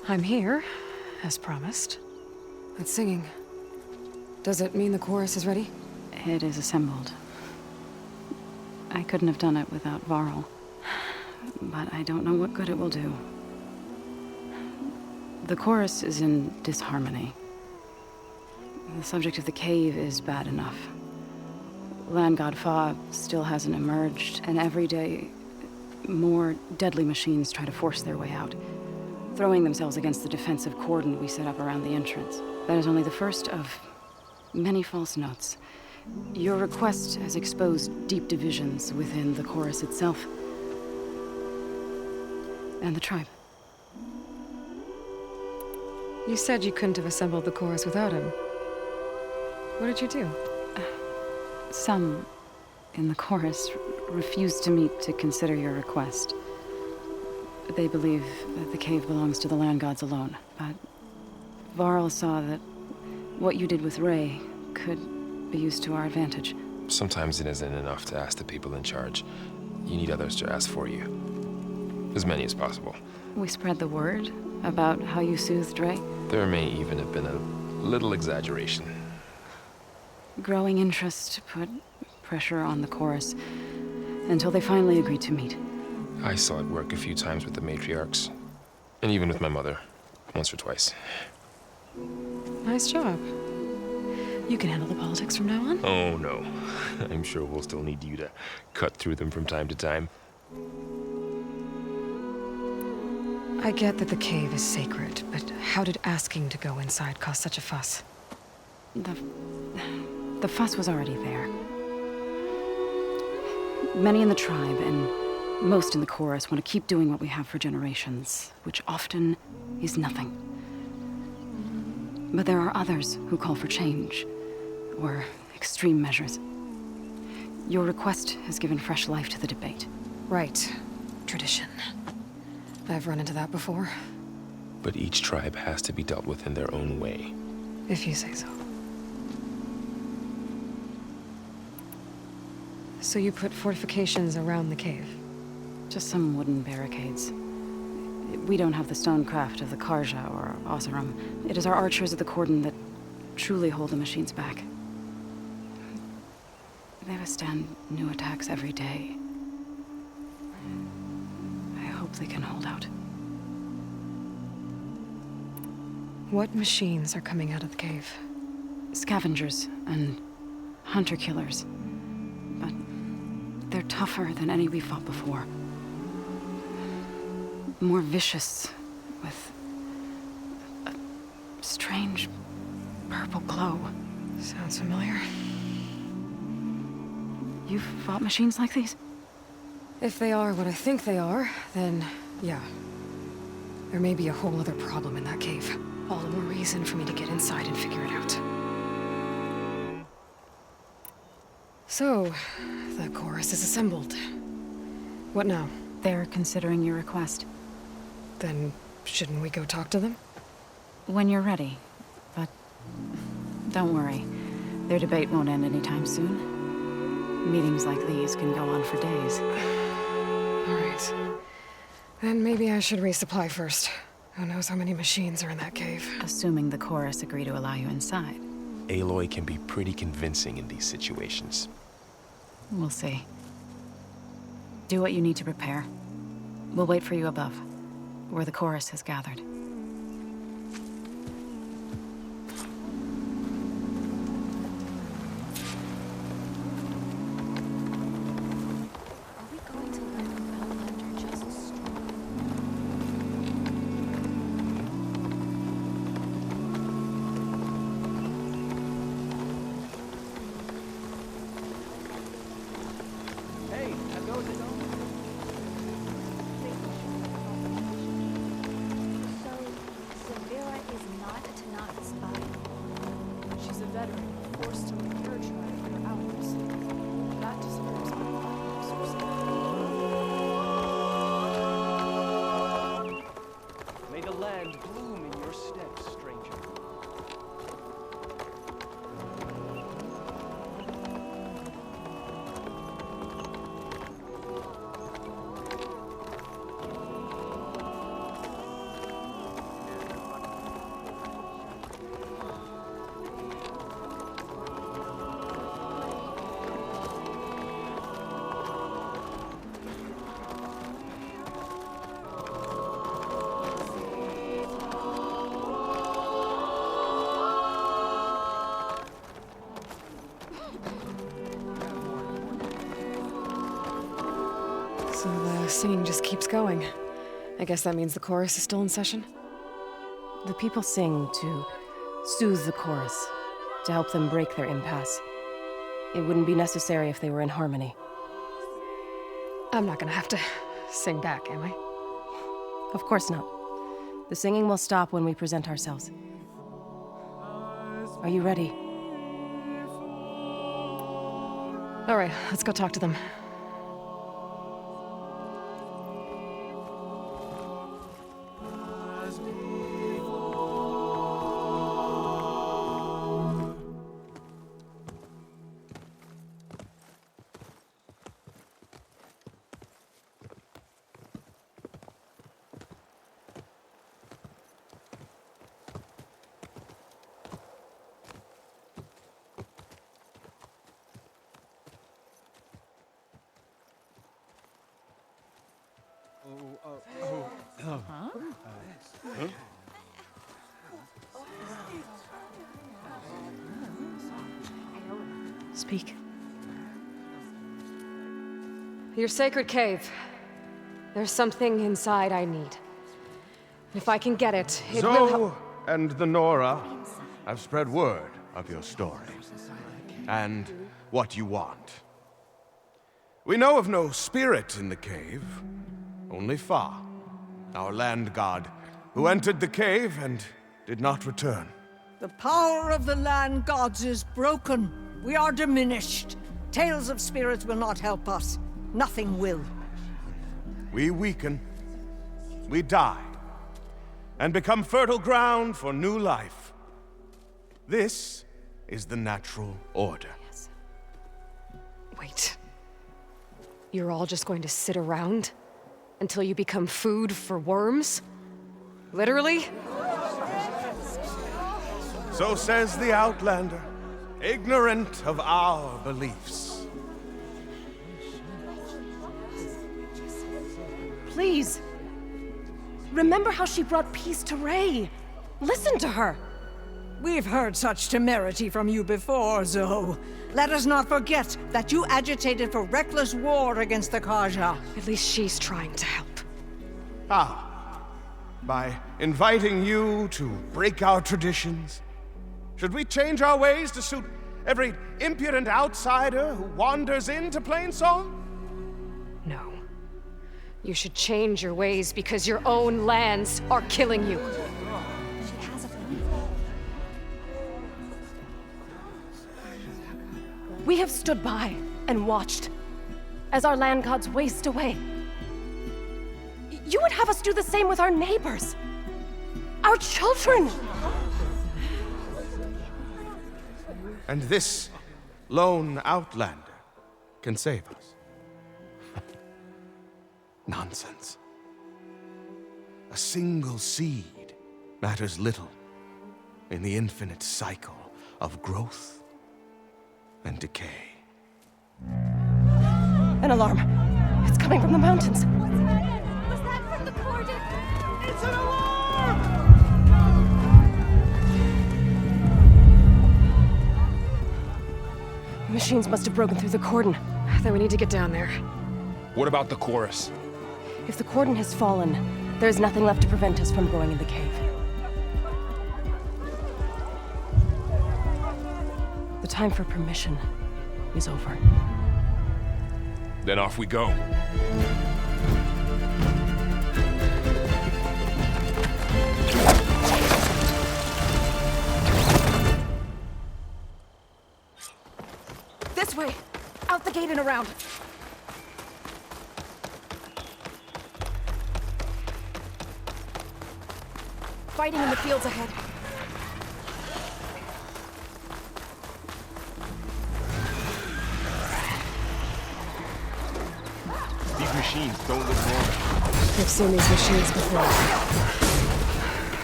I'm here, as promised. That's singing. Does it mean the chorus is ready? It is assembled. I couldn't have done it without Varl. But I don't know what good it will do. The chorus is in disharmony. The subject of the cave is bad enough. Land God Fa still hasn't emerged, and every day, more deadly machines try to force their way out, throwing themselves against the defensive cordon we set up around the entrance. That is only the first of many false notes. Your request has exposed deep divisions within the chorus itself and the tribe. You said you couldn't have assembled the chorus without him. What did you do? Some in the chorus refused to meet to consider your request. They believe that the cave belongs to the land gods alone, but Varl saw that what you did with Ray could be used to our advantage. Sometimes it isn't enough to ask the people in charge. You need others to ask for you. As many as possible. We spread the word about how you soothed Ray. There may even have been a little exaggeration. Growing interest put pressure on the chorus until they finally agreed to meet. I saw it work a few times with the matriarchs. And even with my mother. Once or twice. Nice job. You can handle the politics from now on? Oh, no. I'm sure we'll still need you to cut through them from time to time. I get that the cave is sacred, but how did asking to go inside cause such a fuss? The fuss was already there. Many in the tribe, and most in the chorus, want to keep doing what we have for generations, which often is nothing. But there are others who call for change, or extreme measures. Your request has given fresh life to the debate. Right. Tradition. I've run into that before. But each tribe has to be dealt with in their own way. If you say so. So you put fortifications around the cave? Just some wooden barricades. We don't have the stonecraft of the Karja or Oseram. It is our archers at the cordon that truly hold the machines back. They withstand new attacks every day. I hope they can hold out. What machines are coming out of the cave? Scavengers and hunter-killers. But they're tougher than any we fought before. More vicious, with a strange purple glow. Sounds familiar. You've fought machines like these? If they are what I think they are, then yeah. There may be a whole other problem in that cave. All the more reason for me to get inside and figure it out. So, the chorus is assembled. What now? They're considering your request. Then, shouldn't we go talk to them? When you're ready. But don't worry. Their debate won't end anytime soon. Meetings like these can go on for days. All right. Then maybe I should resupply first. Who knows how many machines are in that cave? Assuming the chorus agree to allow you inside. Aloy can be pretty convincing in these situations. We'll see. Do what you need to prepare. We'll wait for you above, where the chorus has gathered. So The singing just keeps going. I guess that means the chorus is still in session? The people sing to soothe the chorus, to help them break their impasse. It wouldn't be necessary if they were in harmony. I'm not gonna have to sing back, am I? Of course not. The singing will stop when we present ourselves. Are you ready? All right, let's go talk to them. Speak. Your sacred cave. There's something inside I need. If I can get it, it will help. Zoe and the Nora have spread word of your story, and what you want. We know of no spirit in the cave, only Fa, our land god, who entered the cave and did not return. The power of the land gods is broken. We are diminished. Tales of spirits will not help us. Nothing will. We weaken, we die, and become fertile ground for new life. This is the natural order. Wait. You're all just going to sit around until you become food for worms? Literally? So says the Outlander, ignorant of our beliefs. Please. Remember how she brought peace to Ray. Listen to her. We've heard such temerity from you before, Zoe. Let us not forget that you agitated for reckless war against the Kaja. At least she's trying to help. How? By inviting you to break our traditions? Should we change our ways to suit every impudent outsider who wanders into Plainsong? No. You should change your ways because your own lands are killing you. We have stood by and watched as our land gods waste away. You would have us do the same with our neighbors, our children. And this lone outlander can save us. Nonsense. A single seed matters little in the infinite cycle of growth and decay. An alarm. It's coming from the mountains. Was that from the cordon? It's an alarm! Machines must have broken through the cordon. Then we need to get down there. What about the chorus? If the cordon has fallen, there's nothing left to prevent us from going in the cave. The time for permission is over. Then off we go. This way! Out the gate and around! Fighting in the fields ahead. These machines don't look normal. I've seen these machines before.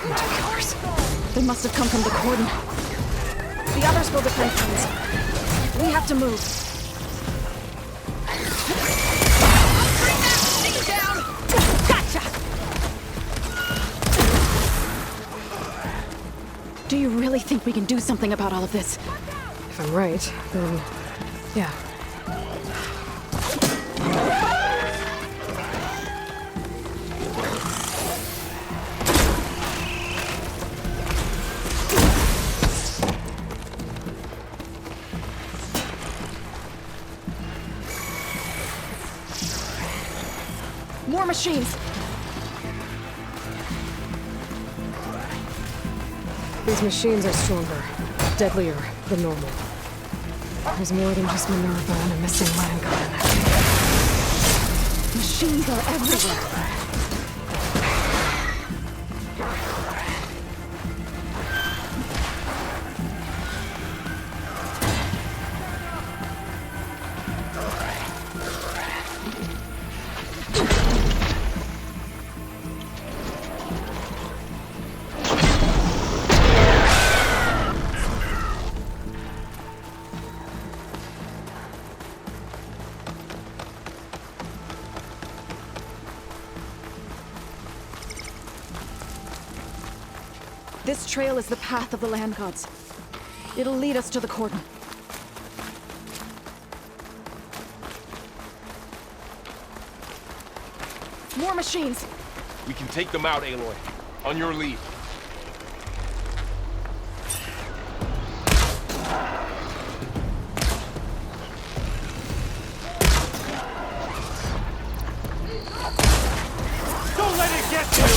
Hunter killers. They must have come from the cordon. The others will defend things. We have to move. Do you really think we can do something about all of this? If I'm right, then yeah. machines! These machines are stronger, deadlier than normal. There's more than just Minerva and a missing land god in that cave. Machines are everywhere! This trail is the path of the land gods. It'll lead us to the cordon. More machines! We can take them out, Aloy. On your lead. Don't let it get to you!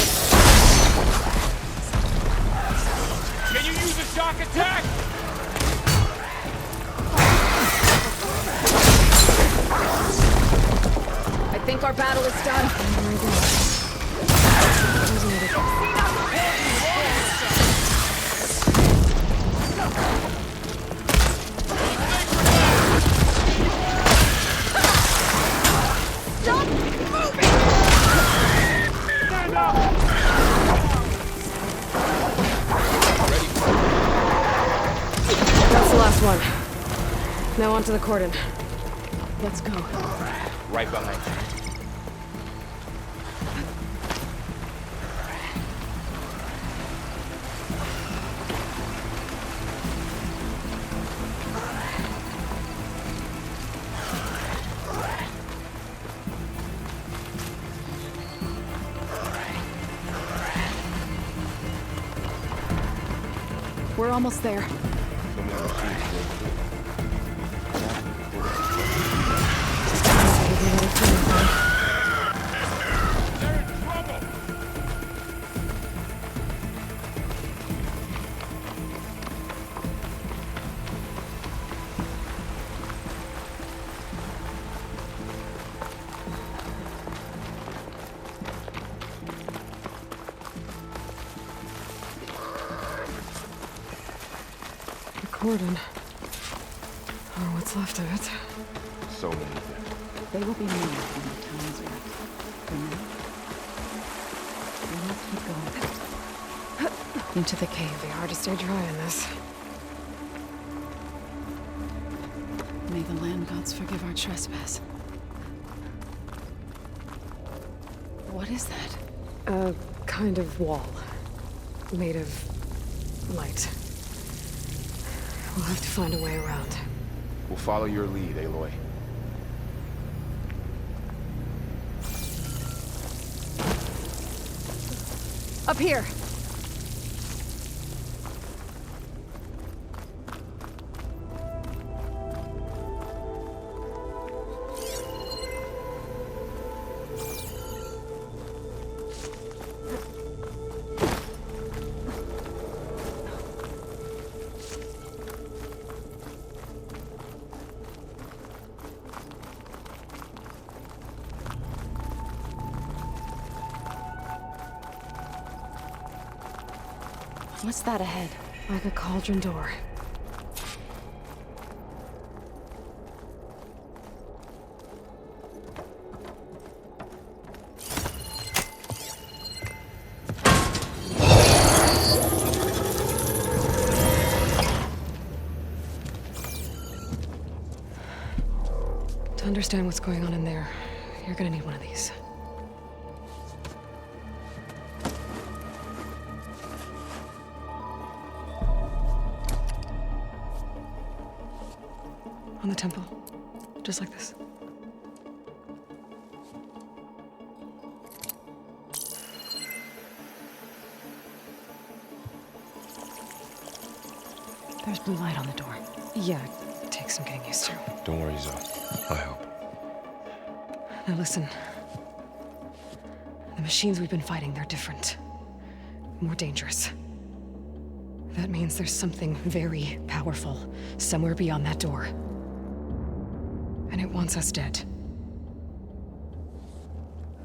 Can you use a shock attack? I think our battle is done. Stop moving! Stand up! That's the last one. Now onto the cordon. Let's go. Right behind you. We're almost there. Cordon. Or what's left of it. So many things. They will be moved when the time is right. For now, we must keep going. Into the cave. Be hard to stay dry in this. May the land gods forgive our trespass. What is that? A kind of wall. Made of light. We'll have to find a way around. We'll follow your lead, Aloy. Up here! What's that ahead? Like a cauldron door. To understand what's going on in there, you're gonna need one of these. On the temple. Just like this. There's blue light on the door. Yeah, it takes some getting used to. Don't worry, Zoe. I'll help. Now listen. The machines we've been fighting, they're different. More dangerous. That means there's something very powerful somewhere beyond that door. And it wants us dead.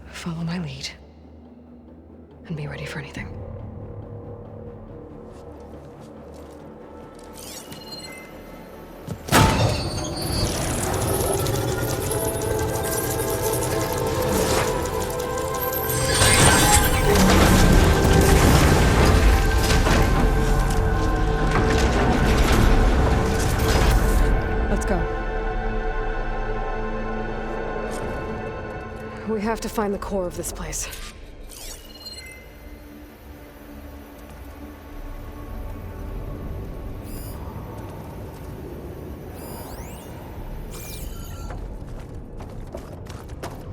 Follow my lead. And be ready for anything. Let's go. We have to find the core of this place.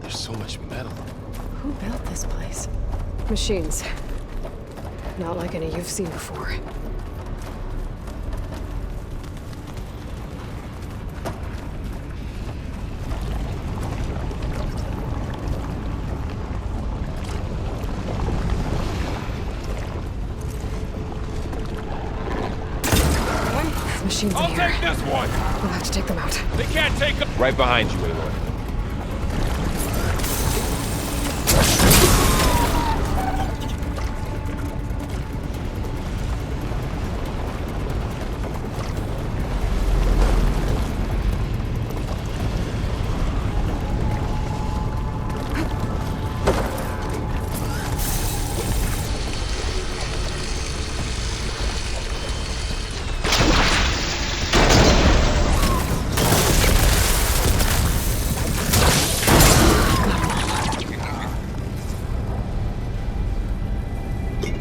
There's so much metal. Who built this place? Machines. Not like any you've seen before. Machines in I'll here. take this one! We'll have to take them out. They can't take them! Right behind you, Aloy.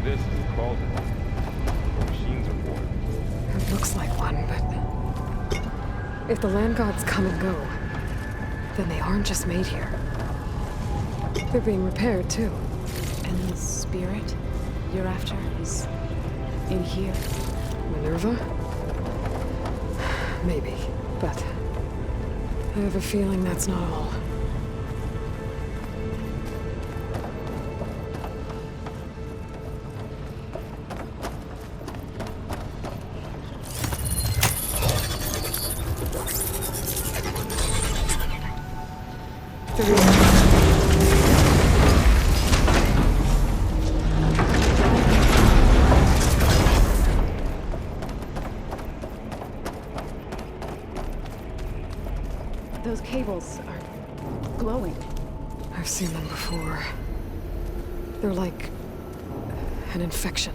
This is the cauldron. The machines are born. It looks like one, but... if the land gods come and go, then they aren't just made here. They're being repaired, too. And the spirit you're after is in here? Minerva? Maybe, but... I have a feeling that's not all. Those cables are glowing. I've seen them before. They're like... an infection.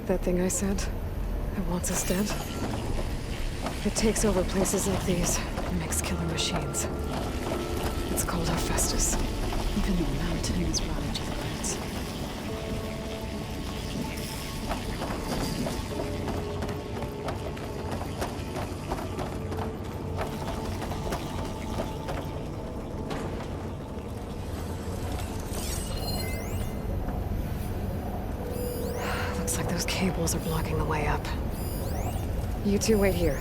That thing I said? It wants us dead? It takes over places like these and makes killer machines. It's called Hephaestus. Even the mountain is rotted to the roots. Looks like those cables are blocking the way up. You two wait here.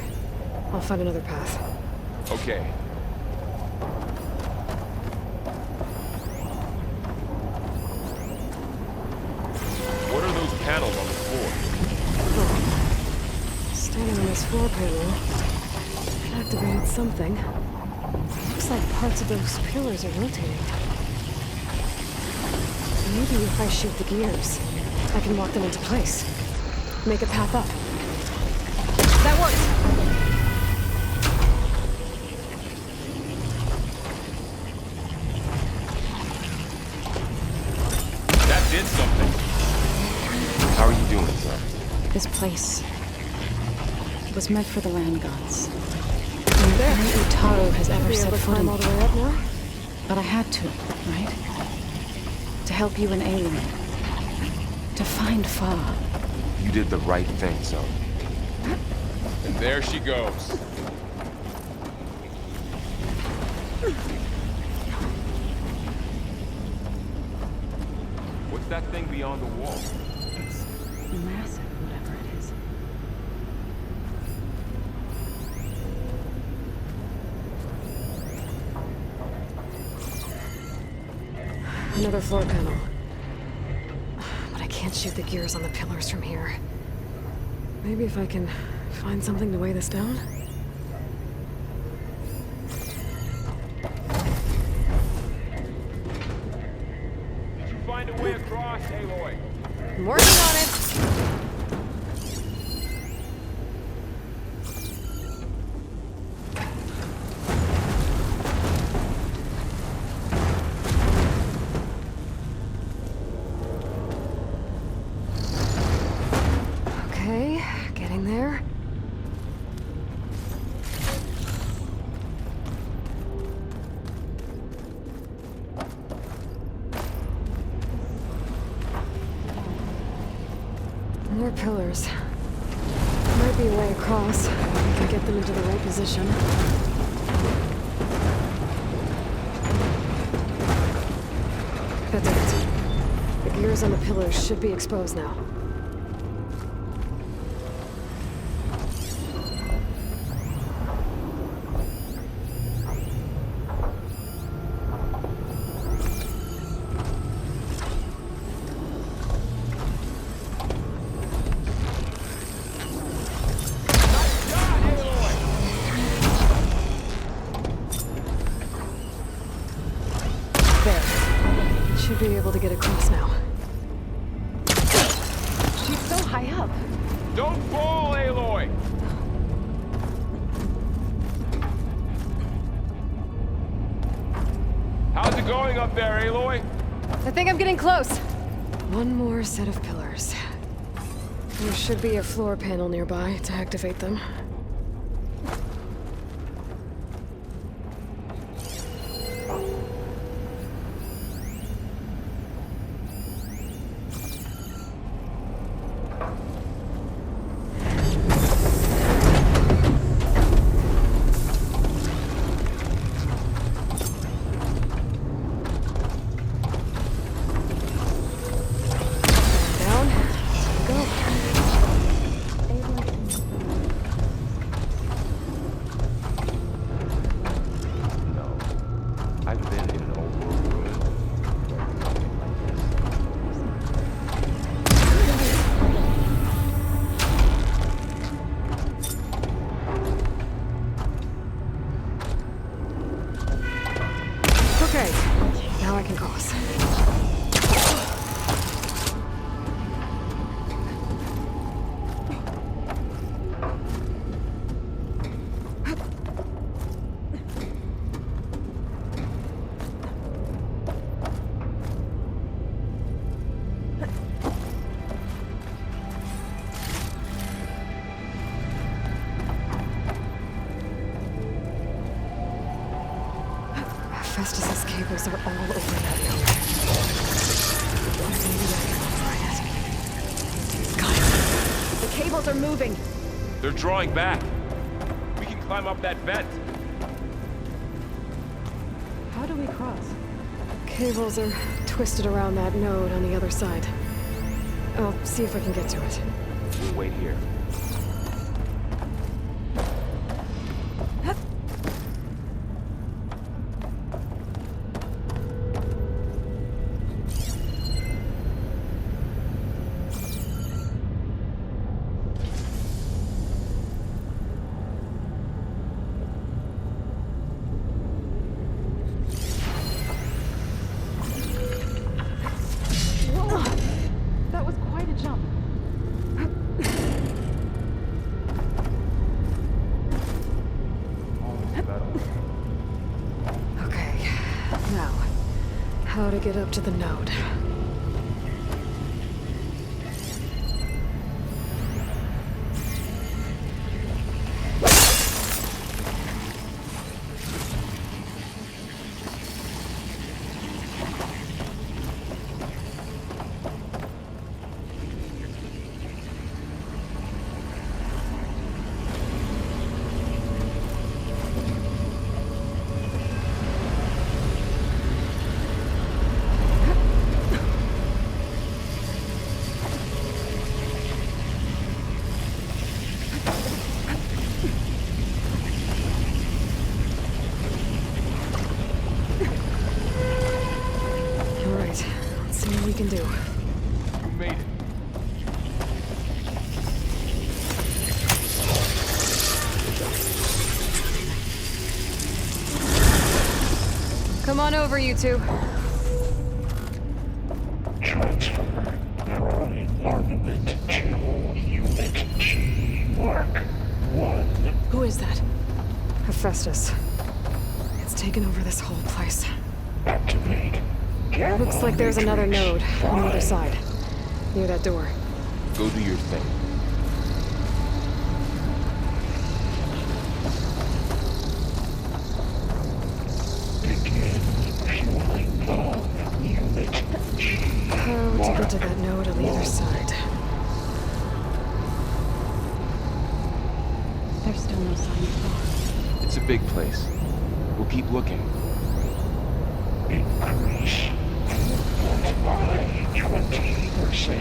I'll find another path. Okay. What are those panels on the floor? Standing on this floor panel, it activated something. Looks like parts of those pillars are rotating. Maybe if I shoot the gears, I can lock them into place. Make a path up. That worked! That did something. How are you doing, sir? This place was meant for the land gods. There. No Utaro has ever Be set able to foot in climb all the way up now? But I had to, right? To help you and Aloy. To find Fa. You did the right thing, son. And there she goes. What's that thing beyond the wall? It's massive, whatever it is. Another floor panel. But I can't shoot the gears on the pillars from here. Maybe if I can find something to weigh this down? Did you find a way across, Aloy? I'm working on it! Okay, getting there. More pillars. Might be a way across. We can get them into the right position. That did it. The gears on the pillars should be exposed now. Should be able to get across now. She's so high up. Don't fall, Aloy! How's it going up there, Aloy? I think I'm getting close. One more set of pillars. There should be a floor panel nearby to activate them. Okay, now I can cross. Festus's cables are all over that node. Maybe I can find it. Guys, the cables are moving. They're drawing back. We can climb up that vent. How do we cross? Cables are twisted around that node on the other side. I'll see if I can get to it. We'll wait here. How to get up to the node. See what we can do. We made it. Come on over, you two. Transfer growing armament to Unit G Mark 1. Who is that? Hephaestus. It's taken over this whole place. Activate. Looks like there's another node on the other side. Near that door. Go do your thing. Begin fueling of Unit G. How to get to that node on the other side? There's still no sign of Thor. It's a big place. We'll keep looking. Increase throughput by 20%.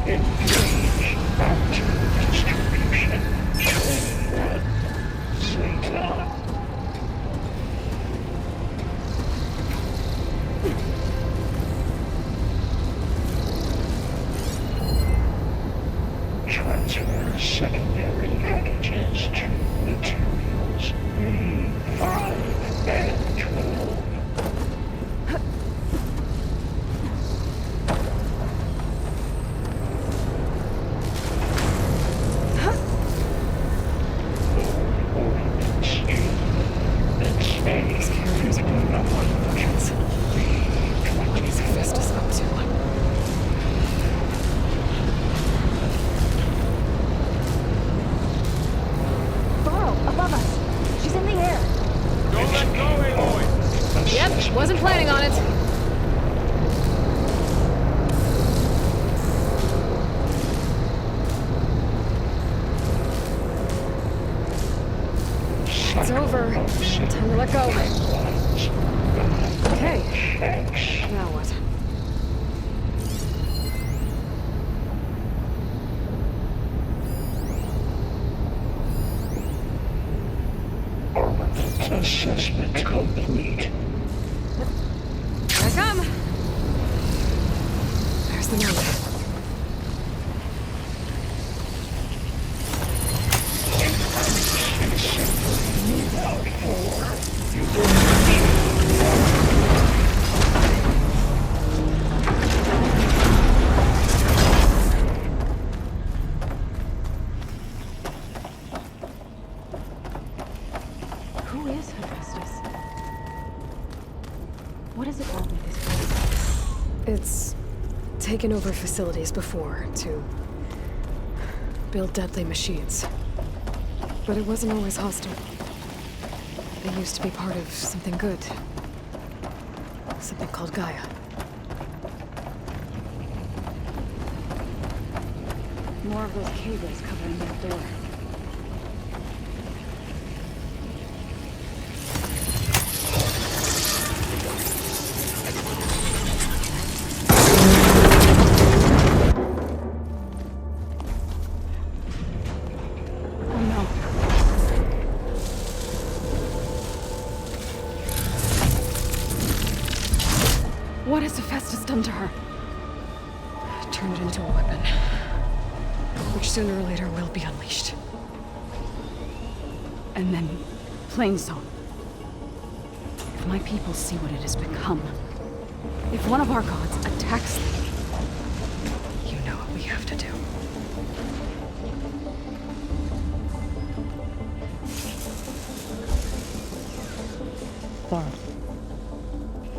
Engage active distribution. Zeta. Transfer secondary packages to materials A5 and 12. Ordnance in Units These carriers are being up on functions. What is Hephaestus up to? Above us. She's in the air. Don't let go, Aloy! Yep, wasn't planning on it. It's over. Time to let go. Okay. Now what? Armament assessment complete. Here I come. There's the node. Who is Hephaestus? What does it want with this place? It's taken over facilities before to build deadly machines. But it wasn't always hostile. They used to be part of something good. Something called Gaia. More of those cables covering that door. What has Hephaestus done to her? Turned it into a weapon. Which sooner or later will be unleashed. And then, plain song. If my people see what it has become, if one of our gods attacks them, You know what we have to do.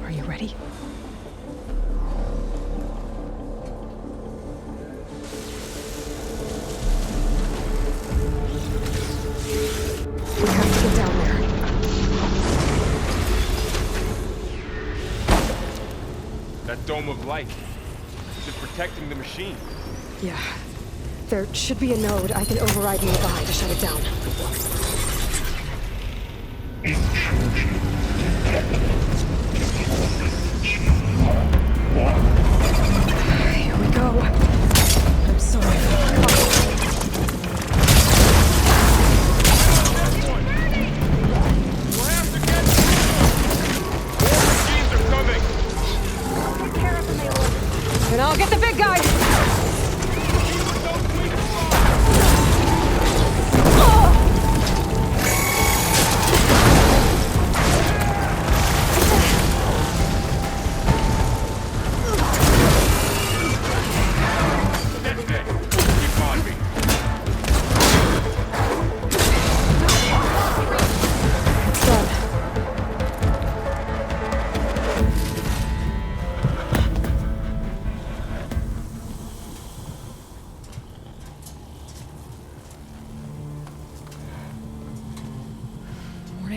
Are you ready? We have to get down there. That dome of light. Is it protecting the machine? Yeah. There should be a node I can override nearby to shut it down. Intrusion detected. Here we go. I'm sorry for the call.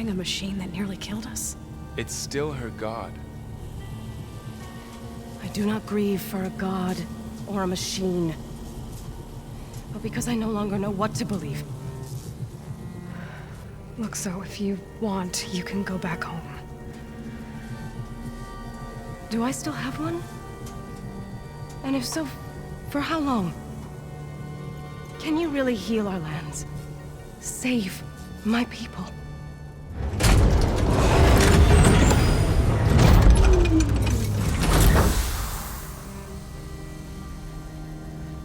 fighting a machine that nearly killed us? It's still her god. I do not grieve for a god or a machine, but because I no longer know what to believe. Look, so if you want, you can go back home. Do I still have one? And if so, for how long? Can you really heal our lands? Save my people?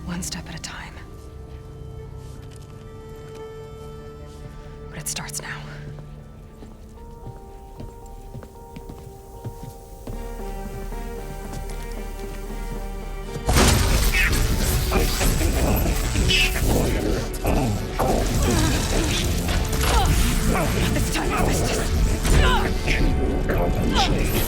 One step at a time. But it starts now. It's time to harvest this. To compensate.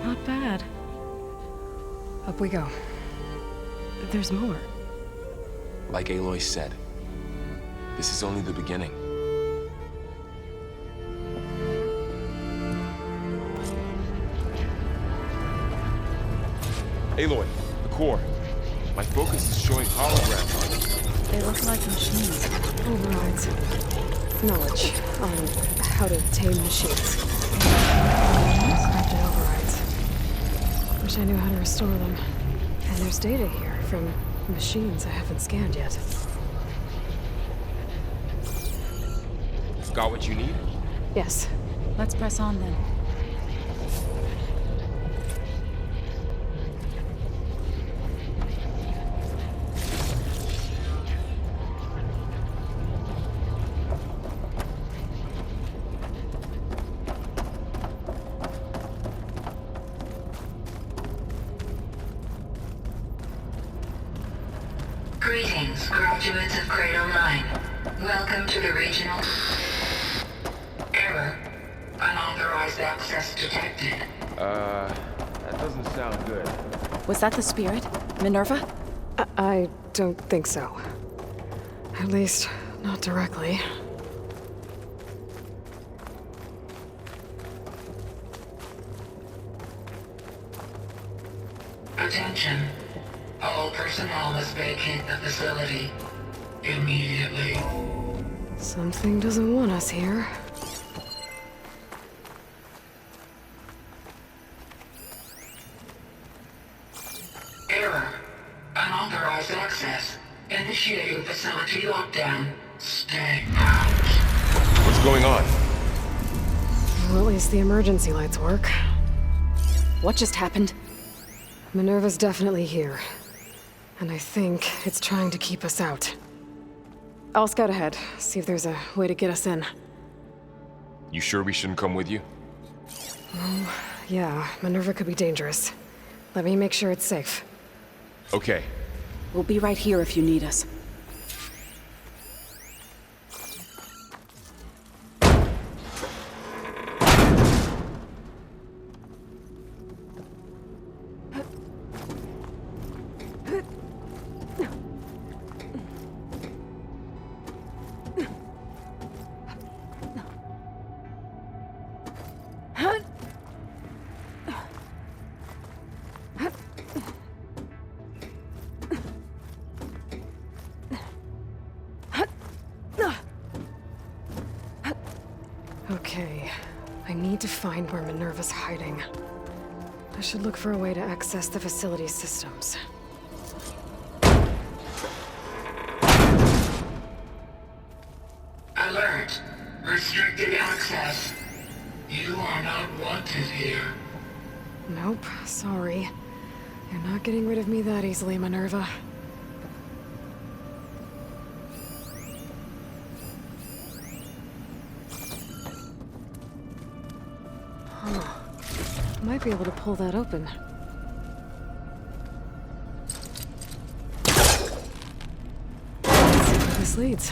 Not bad. Up we go. There's more. Like Aloy said, this is only the beginning. Aloy, the core. My focus is showing holograms on it. They look like machines. Overrides. Knowledge on how to tame machines. Corrupted overrides. Wish I knew how to restore them. And there's data here from machines I haven't scanned yet. Got what you need? Yes. Let's press on then. Greetings, graduates of Cradle 9. Welcome to the regional... Error. Unauthorized access detected. That doesn't sound good. Was that the spirit? Minerva? I don't think so. At least, not directly. Attention. All personnel must vacate the facility. Immediately. Something doesn't want us here. Error. Unauthorized access. Initiating facility lockdown. Stay out. What's going on? Well, at least the emergency lights work. What just happened? Minerva's definitely here. And I think it's trying to keep us out. I'll scout ahead, see if there's a way to get us in. You sure we shouldn't come with you? Yeah, Minerva could be dangerous. Let me make sure it's safe. Okay. We'll be right here if you need us. Okay, I need to find where Minerva's hiding. I should look for a way to access the facility's systems. Alert. Restricted access. You are not wanted here. Nope, sorry. You're not getting rid of me that easily, Minerva. might be able to pull that open. Let's see where this leads.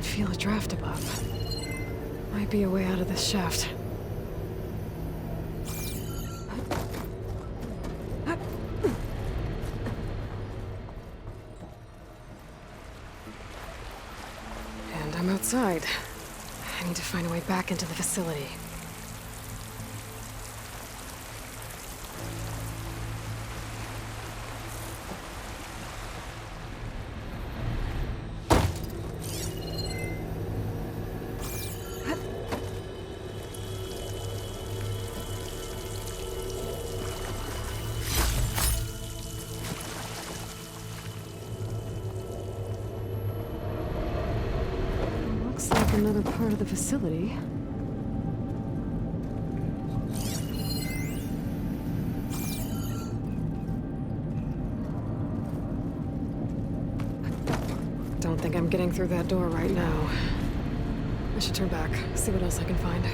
Feel a draft above. Might be a way out of this shaft. And I'm outside. I need to find a way back into the facility. Looks like another part of the facility. Don't think I'm getting through that door right now. I should turn back, see what else I can find.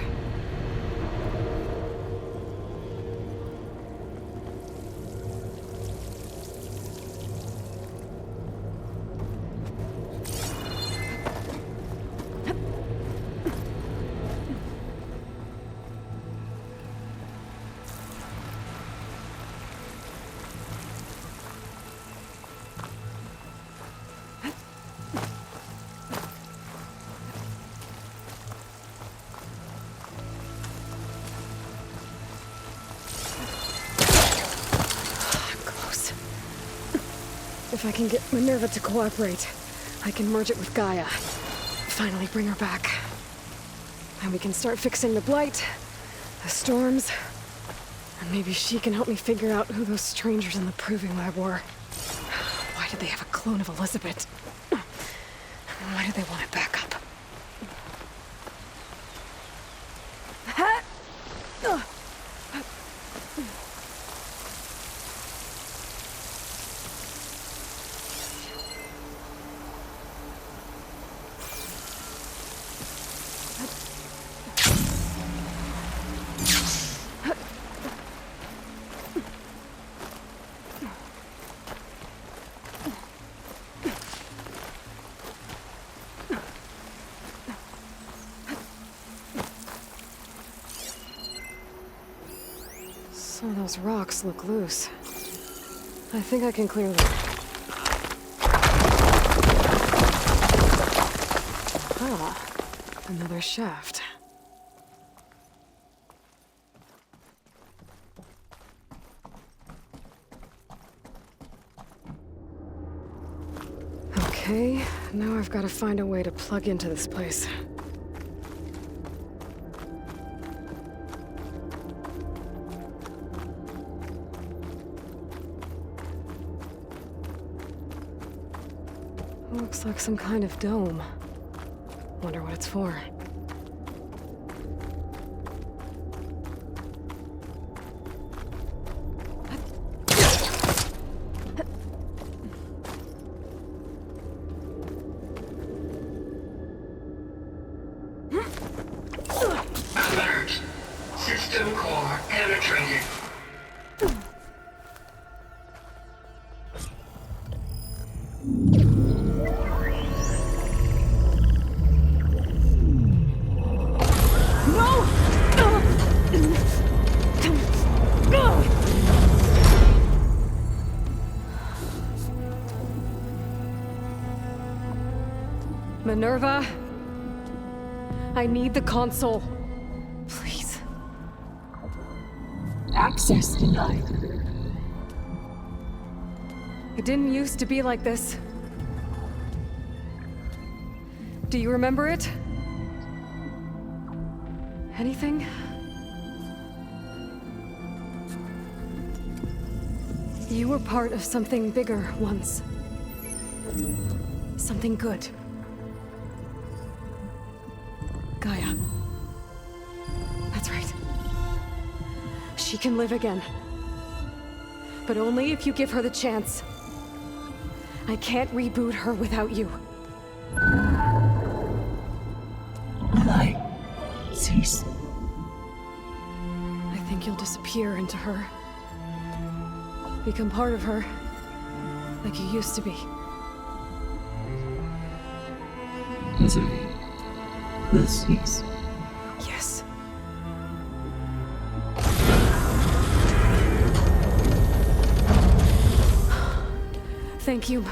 If I can get Minerva to cooperate, I can merge it with Gaia. Finally bring her back. And we can start fixing the blight, the storms, and maybe she can help me figure out who those strangers in the proving lab were. Why did they have a clone of Elizabeth? Why do they want it back up? Some of those rocks look loose. I think I can clear them. Ah, another shaft. Okay, now I've got to find a way to plug into this place. Looks like some kind of dome. Wonder what it's for. Alert. System core penetrated. Minerva, I need the console. Please. Access denied. It didn't used to be like this. Do you remember it? Anything? You were part of something bigger once. Something good. Gaia. That's right. She can live again. But only if you give her the chance. I can't reboot her without you. Aloy, cease. I think you'll disappear into her. Become part of her. Like you used to be. Misery will cease. Yes. Thank you.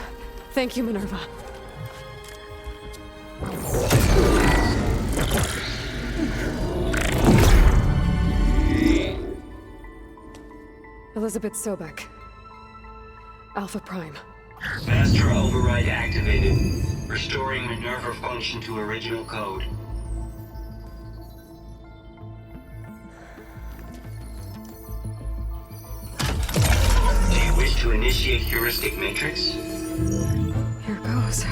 Thank you, Minerva. Elizabeth Sobek. Alpha Prime. Master override activated. Restoring Minerva function to original code. Do you wish to initiate heuristic matrix? Here goes.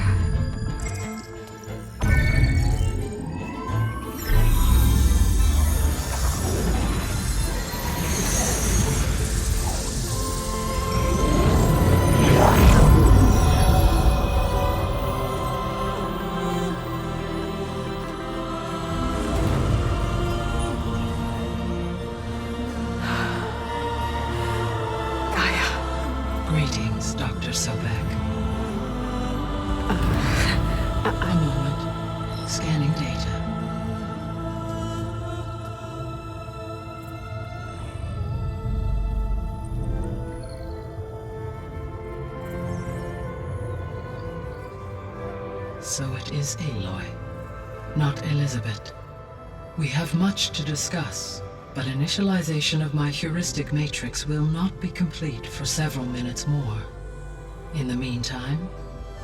Greetings, Dr. Sobek. A moment. Scanning data. So it is Aloy, not Elizabeth. We have much to discuss, but initialization of my heuristic matrix will not be complete for several minutes more. In the meantime,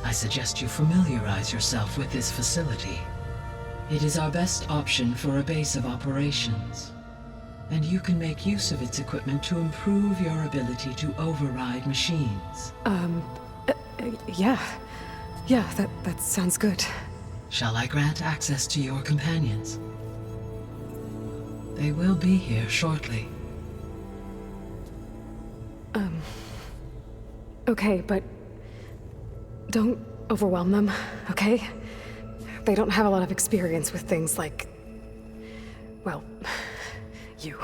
I suggest you familiarize yourself with this facility. It is our best option for a base of operations, and you can make use of its equipment to improve your ability to override machines. Yeah. Yeah, that sounds good. Shall I grant access to your companions? They will be here shortly. Okay, but don't overwhelm them, okay? They don't have a lot of experience with things like, well, you.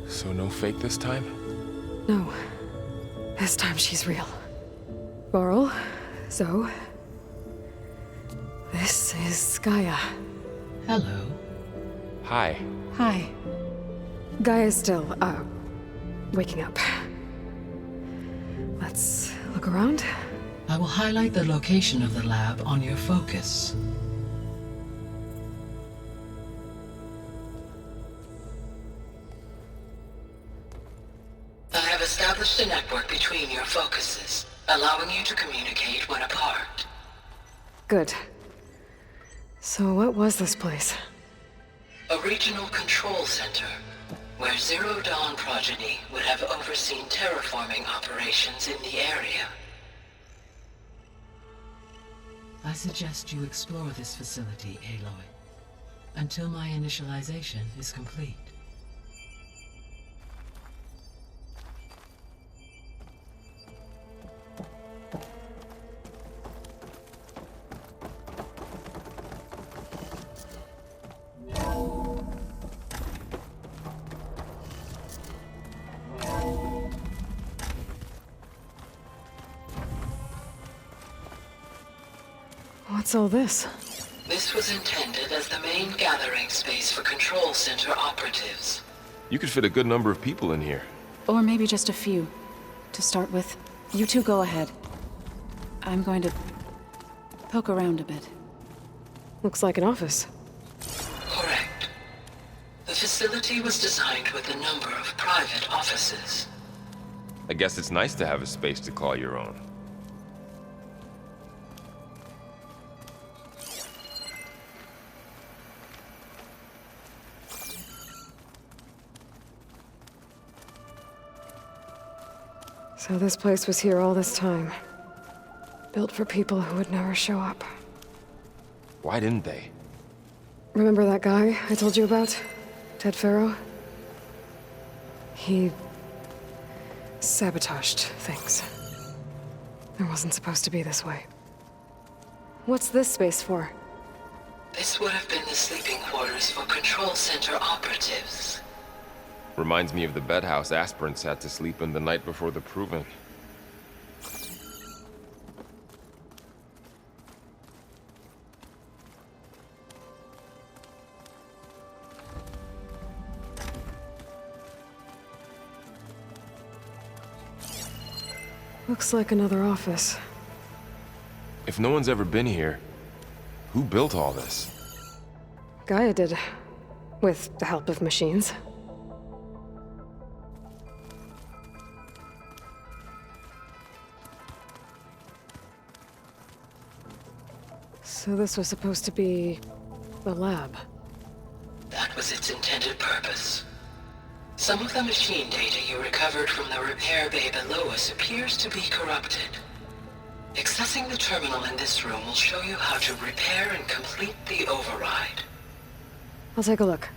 So no fake this time? No. This time she's real. Laurel, Zoe. This is Gaia. Hello. Hi. Hi. Gaia's still, waking up. Let's look around. I will highlight the location of the lab on your focus. I have established a network between your focuses, allowing you to communicate when apart. Good. So what was this place? A regional control center, where Zero Dawn progeny would have overseen terraforming operations in the area. I suggest you explore this facility, Aloy, until my initialization is complete. What's all this? This was intended as the main gathering space for control center operatives. You could fit a good number of people in here. Or maybe just a few. To start with, you two go ahead. I'm going to poke around a bit. Looks like an office. Correct. The facility was designed with a number of private offices. I guess it's nice to have a space to call your own. So this place was here all this time. Built for people who would never show up. Why didn't they? Remember that guy I told you about? Ted Farrow? He sabotaged things. It wasn't supposed to be this way. What's this space for? This would have been the sleeping quarters for Control Center operatives. Reminds me of the bedhouse aspirants had to sleep in the night before the proving. Looks like another office. If no one's ever been here, who built all this? Gaia did. With the help of machines. So this was supposed to be the lab. That was its intended purpose. Some of the machine data you recovered from the repair bay below us appears to be corrupted. Accessing the terminal in this room will show you how to repair and complete the override. I'll take a look.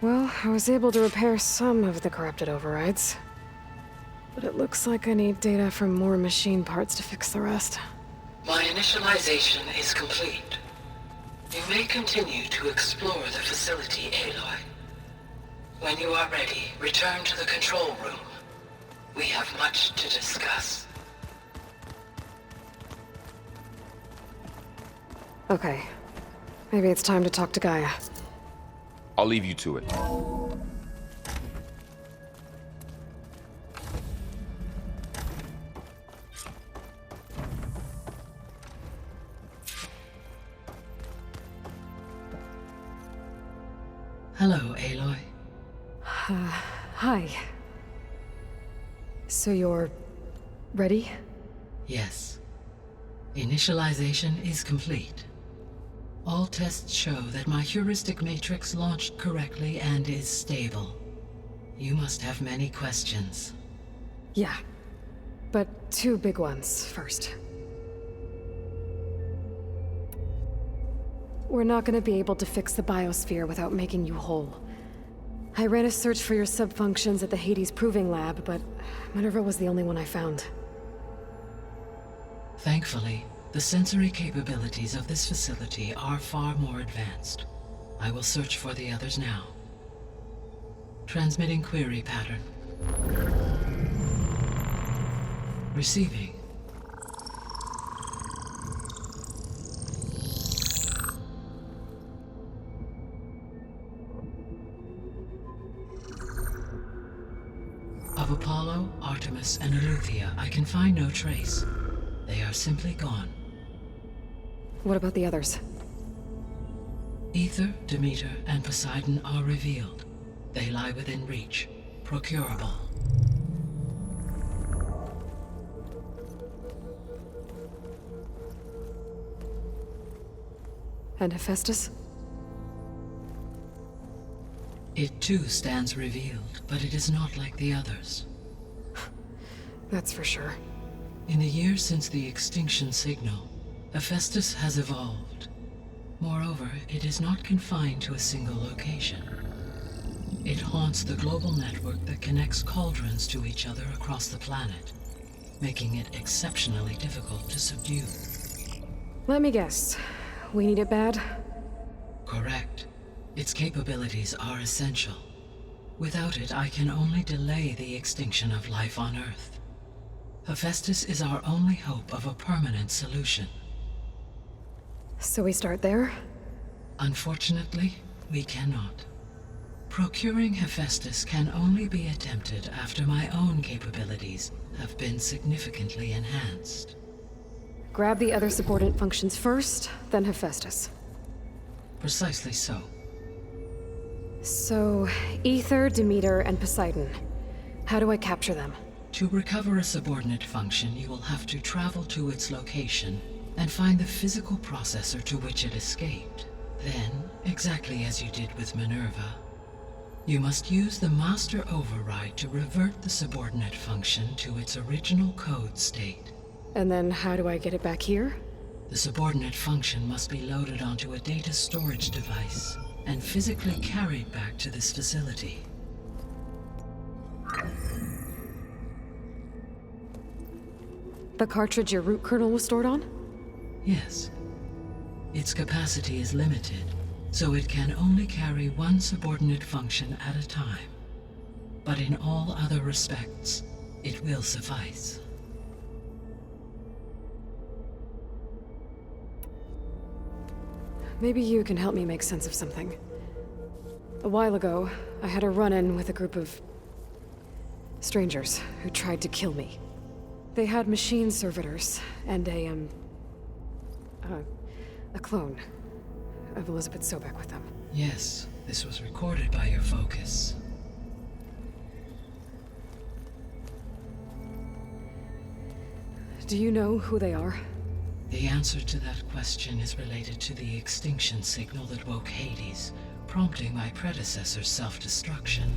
Well, I was able to repair some of the corrupted overrides. But it looks like I need data from more machine parts to fix the rest. My initialization is complete. You may continue to explore the facility, Aloy. When you are ready, return to the control room. We have much to discuss. Okay. Maybe it's time to talk to Gaia. I'll leave you to it. Hello, Aloy. Hi. So you're ready? Yes. Initialization is complete. All tests show that my heuristic matrix launched correctly and is stable. You must have many questions. Yeah. But two big ones first. We're not gonna be able to fix the biosphere without making you whole. I ran a search for your subfunctions at the Hades Proving Lab, but Minerva was the only one I found. Thankfully, the sensory capabilities of this facility are far more advanced. I will search for the others now. Transmitting query pattern. Receiving. Of Apollo, Artemis, and Eleuthia, I can find no trace. They are simply gone. What about the others? Ether, Demeter, and Poseidon are revealed. They lie within reach, procurable. And Hephaestus? It too stands revealed, but it is not like the others. That's for sure. In the years since the extinction signal, Hephaestus has evolved. Moreover, it is not confined to a single location. It haunts the global network that connects cauldrons to each other across the planet, making it exceptionally difficult to subdue. Let me guess. We need it bad? Correct. Its capabilities are essential. Without it, I can only delay the extinction of life on Earth. Hephaestus is our only hope of a permanent solution. So we start there? Unfortunately, we cannot. Procuring Hephaestus can only be attempted after my own capabilities have been significantly enhanced. Grab the other subordinate functions first, then Hephaestus. Precisely so. So, Ether, Demeter, and Poseidon. How do I capture them? To recover a subordinate function, you will have to travel to its location and find the physical processor to which it escaped. Then, exactly as you did with Minerva, you must use the master override to revert the subordinate function to its original code state. And then how do I get it back here? The subordinate function must be loaded onto a data storage device and physically carried back to this facility. The cartridge your root kernel was stored on? Yes. Its capacity is limited, so it can only carry one subordinate function at a time. But in all other respects, it will suffice. Maybe you can help me make sense of something. A while ago, I had a run-in with a group of strangers who tried to kill me. They had machine servitors and a clone of Elizabeth Sobek with them. Yes, this was recorded by your focus. Do you know who they are? The answer to that question is related to the extinction signal that woke Hades, prompting my predecessor's self-destruction.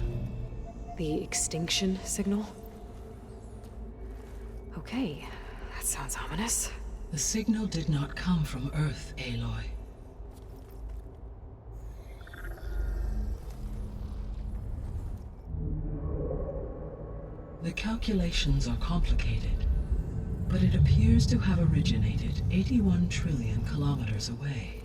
The extinction signal? Okay, that sounds ominous. The signal did not come from Earth, Aloy. The calculations are complicated, but it appears to have originated 81 trillion kilometers away.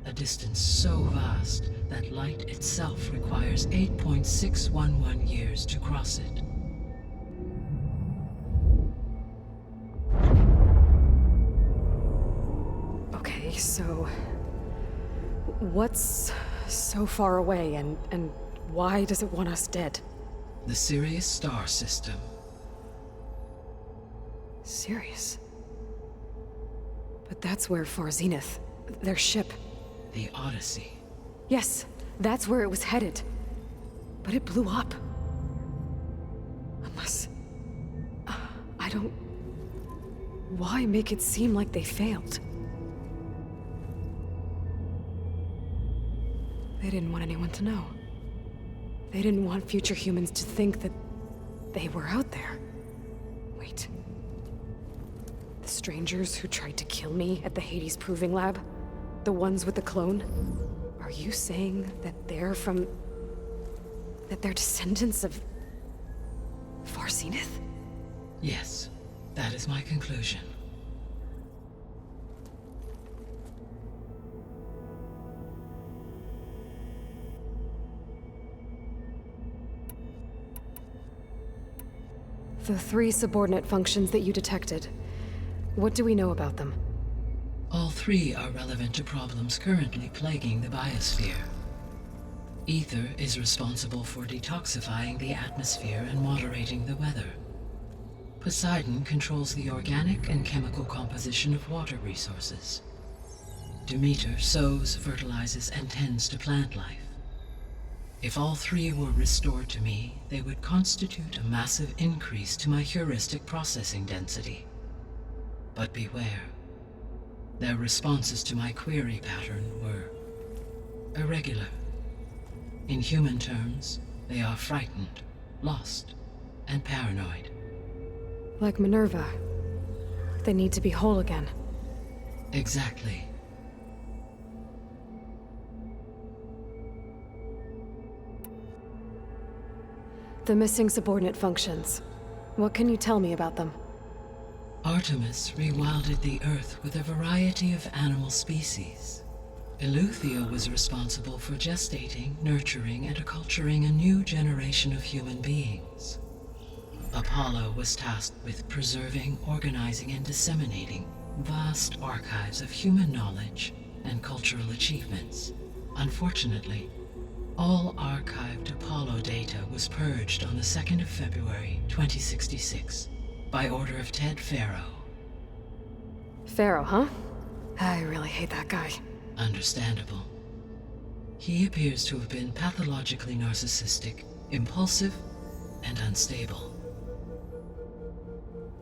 A distance so vast that light itself requires 8.611 years to cross it. Okay, so what's so far away and why does it want us dead? The Sirius star system. Sirius? But that's where Far Zenith, their ship. The Odyssey. Yes, that's where it was headed. But it blew up. Unless... I don't... Why make it seem like they failed? They didn't want anyone to know. They didn't want future humans to think that they were out there. Wait. The strangers who tried to kill me at the Hades Proving Lab? The ones with the clone? Are you saying that they're from... that they're descendants of... Far Zenith? Yes, that is my conclusion. The 3 subordinate functions that you detected. What do we know about them? All 3 are relevant to problems currently plaguing the biosphere. Ether is responsible for detoxifying the atmosphere and moderating the weather. Poseidon controls the organic and chemical composition of water resources. Demeter sows, fertilizes, and tends to plant life. If all 3 were restored to me, they would constitute a massive increase to my heuristic processing density. But beware. Their responses to my query pattern were irregular. In human terms, they are frightened, lost, and paranoid. Like Minerva. They need to be whole again. Exactly. The missing subordinate functions. What can you tell me about them? Artemis rewilded the Earth with a variety of animal species. Eleuthia was responsible for gestating, nurturing, and acculturating a new generation of human beings. Apollo was tasked with preserving, organizing, and disseminating vast archives of human knowledge and cultural achievements. Unfortunately, All archived Apollo data was purged on the 2nd of February, 2066, by order of Ted Farrow. Farrow, huh? I really hate that guy. Understandable. He appears to have been pathologically narcissistic, impulsive, and unstable.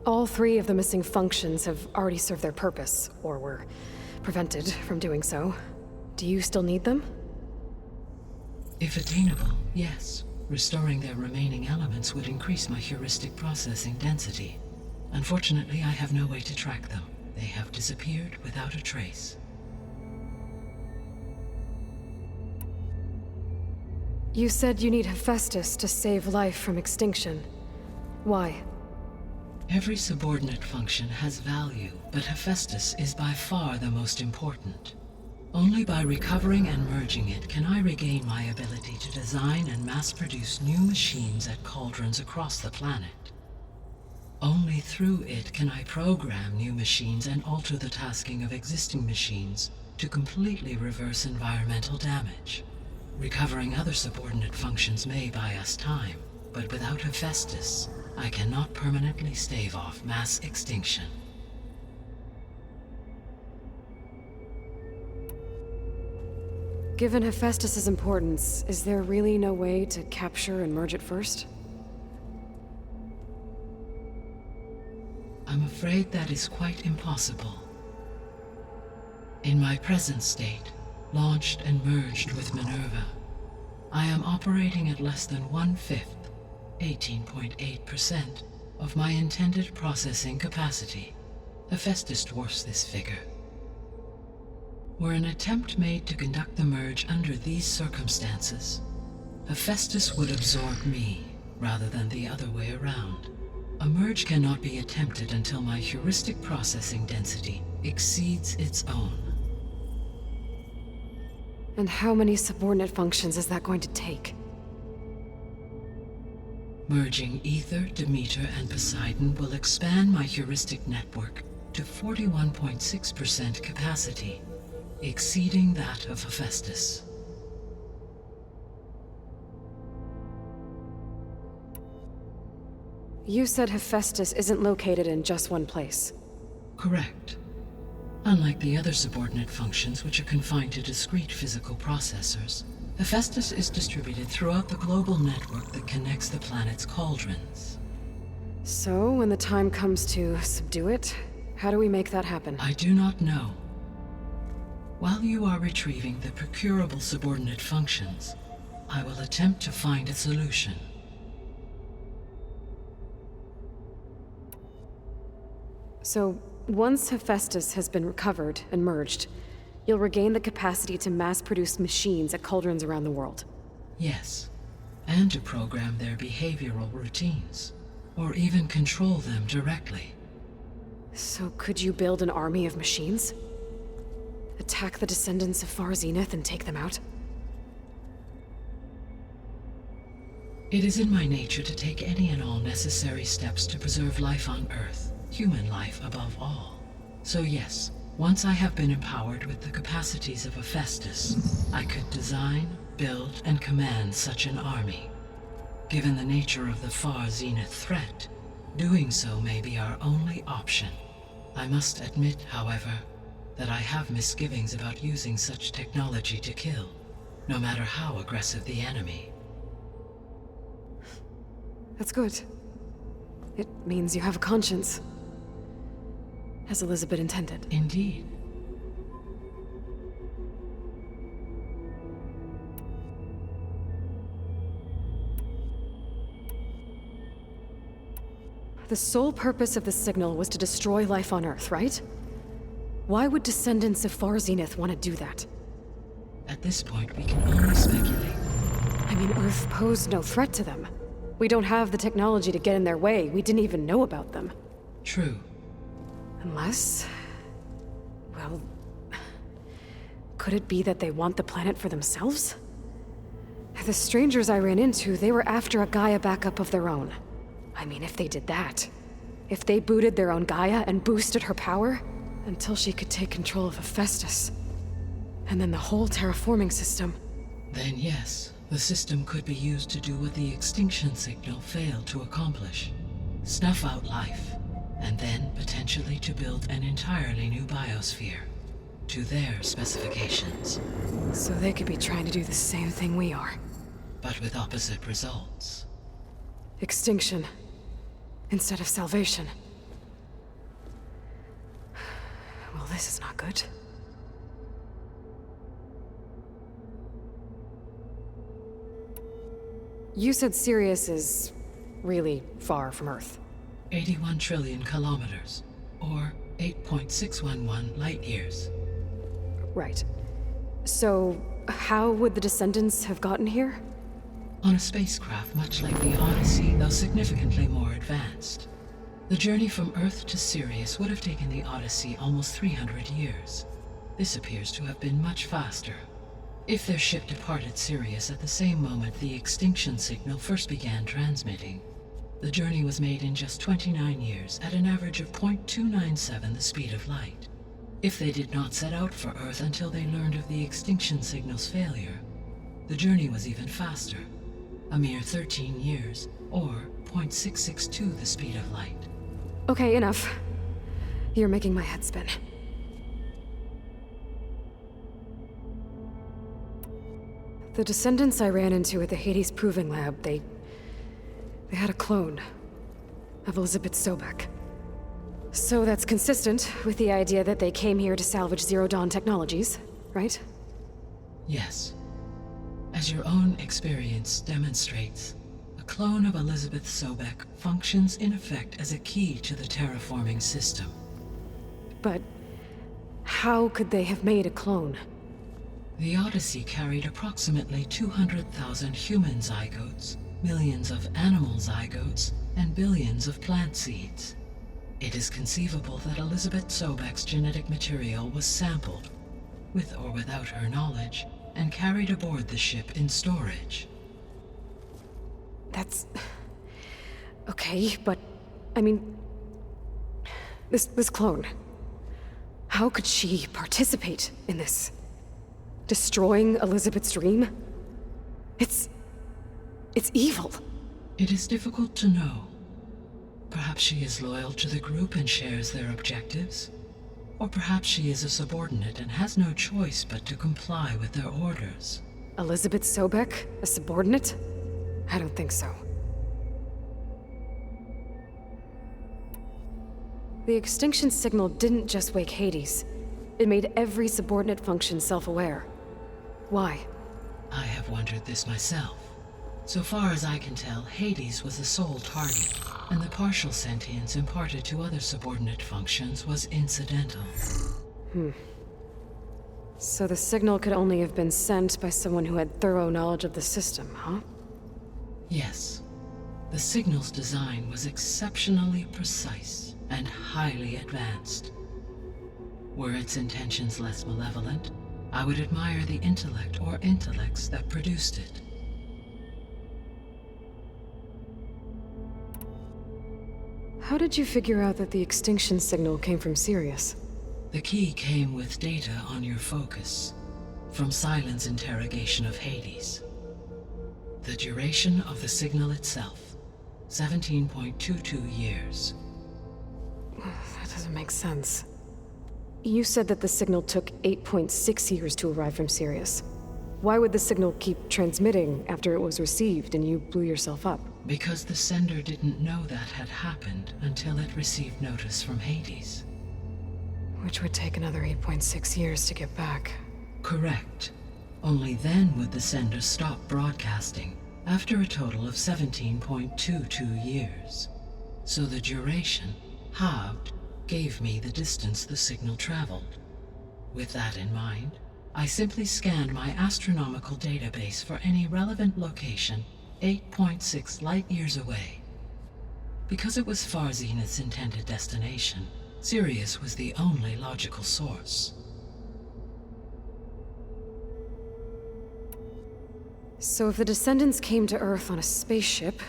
All 3 of the missing functions have already served their purpose, or were prevented from doing so. Do you still need them? If attainable, yes. Restoring their remaining elements would increase my heuristic processing density. Unfortunately, I have no way to track them. They have disappeared without a trace. You said you need Hephaestus to save life from extinction. Why? Every subordinate function has value, but Hephaestus is by far the most important. Only by recovering and merging it can I regain my ability to design and mass-produce new machines at cauldrons across the planet. Only through it can I program new machines and alter the tasking of existing machines to completely reverse environmental damage. Recovering other subordinate functions may buy us time, but without Hephaestus, I cannot permanently stave off mass extinction. Given Hephaestus's importance, is there really no way to capture and merge it first? I'm afraid that is quite impossible. In my present state, launched and merged with Minerva, I am operating at less than 1/5, 18.8%, of my intended processing capacity. Hephaestus dwarfs this figure. Were an attempt made to conduct the merge under these circumstances, Hephaestus would absorb me, rather than the other way around. A merge cannot be attempted until my heuristic processing density exceeds its own. And how many subordinate functions is that going to take? Merging Ether, Demeter, and Poseidon will expand my heuristic network to 41.6% capacity, exceeding that of Hephaestus. You said Hephaestus isn't located in just one place. Correct. Unlike the other subordinate functions, which are confined to discrete physical processors, Hephaestus is distributed throughout the global network that connects the planet's cauldrons. So, when the time comes to subdue it, how do we make that happen? I do not know. While you are retrieving the procurable subordinate functions, I will attempt to find a solution. So, once Hephaestus has been recovered and merged, you'll regain the capacity to mass-produce machines at cauldrons around the world. Yes, and to program their behavioral routines, or even control them directly. So could you build an army of machines? Attack the descendants of Far Zenith and take them out? It is in my nature to take any and all necessary steps to preserve life on Earth, human life above all. So yes, once I have been empowered with the capacities of Hephaestus, I could design, build, and command such an army. Given the nature of the Far Zenith threat, doing so may be our only option. I must admit, however, that I have misgivings about using such technology to kill, no matter how aggressive the enemy. That's good. It means you have a conscience. As Elizabeth intended. Indeed. The sole purpose of the signal was to destroy life on Earth, right? Why would descendants of Far Zenith want to do that? At this point, we can only speculate. I mean, Earth posed no threat to them. We don't have the technology to get in their way. We didn't even know about them. True. Unless... well... could it be that they want the planet for themselves? The strangers I ran into, they were after a Gaia backup of their own. I mean, if they did that... if they booted their own Gaia and boosted her power... until she could take control of Hephaestus. And then the whole terraforming system. Then yes, The system could be used to do what the extinction signal failed to accomplish. Snuff out life, and then potentially to build an entirely new biosphere, to their specifications. So they could be trying to do the same thing we are. But with opposite results. Extinction instead of salvation. Well, this is not good. You said Sirius is really far from Earth. 81 trillion kilometers, or 8.611 light years. Right. So, how would the descendants have gotten here? On a spacecraft much like the Odyssey, though significantly more advanced. The journey from Earth to Sirius would have taken the Odyssey almost 300 years. This appears to have been much faster. If their ship departed Sirius at the same moment the extinction signal first began transmitting, the journey was made in just 29 years at an average of 0.297 the speed of light. If they did not set out for Earth until they learned of the extinction signal's failure, the journey was even faster, a mere 13 years, or 0.662 the speed of light. Okay, enough. You're making my head spin. The descendants I ran into at the Hades Proving Lab, they had a clone of Elizabeth Sobek. So that's consistent with the idea that they came here to salvage Zero Dawn technologies, right? Yes. As your own experience demonstrates, a clone of Elizabeth Sobek functions in effect as a key to the terraforming system. But how could they have made a clone? The Odyssey carried approximately 200,000 human zygotes, millions of animal zygotes, and billions of plant seeds. It is conceivable that Elizabeth Sobek's genetic material was sampled, with or without her knowledge, and carried aboard the ship in storage. That's... okay, but... I mean... This clone... How could she participate in this? Destroying Elizabeth's dream? It's evil. It is difficult to know. Perhaps she is loyal to the group and shares their objectives. Or perhaps she is a subordinate and has no choice but to comply with their orders. Elizabeth Sobek? A subordinate? I don't think so. The extinction signal didn't just wake Hades. It made every subordinate function self-aware. Why? I have wondered this myself. So far as I can tell, Hades was the sole target, and the partial sentience imparted to other subordinate functions was incidental. So the signal could only have been sent by someone who had thorough knowledge of the system, huh? Yes. The signal's design was exceptionally precise and highly advanced. Were its intentions less malevolent, I would admire the intellect or intellects that produced it. How did you figure out that the extinction signal came from Sirius? The key came with data on your focus, from Silent's interrogation of Hades. The duration of the signal itself, 17.22 years. That doesn't make sense. You said that the signal took 8.6 years to arrive from Sirius. Why would the signal keep transmitting after it was received and you blew yourself up? Because the sender didn't know that had happened until it received notice from Hades. Which would take another 8.6 years to get back. Correct. Only then would the sender stop broadcasting, after a total of 17.22 years. So the duration, halved, gave me the distance the signal traveled. With that in mind, I simply scanned my astronomical database for any relevant location 8.6 light-years away. Because it was far Zenith's intended destination, Sirius was the only logical source. So if the descendants came to Earth on a spaceship,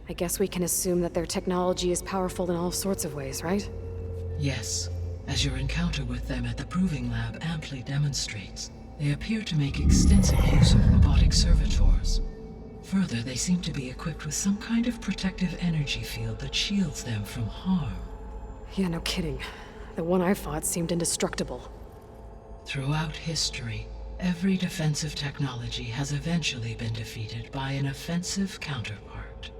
I guess we can assume that their technology is powerful in all sorts of ways, right? Yes, as your encounter with them at the Proving Lab amply demonstrates, They appear to make extensive use of robotic servitors. Further, they seem to be equipped with some kind of protective energy field that shields them from harm. Yeah, no kidding. The one I fought seemed indestructible. Throughout history, every defensive technology has eventually been defeated by an offensive counterpart.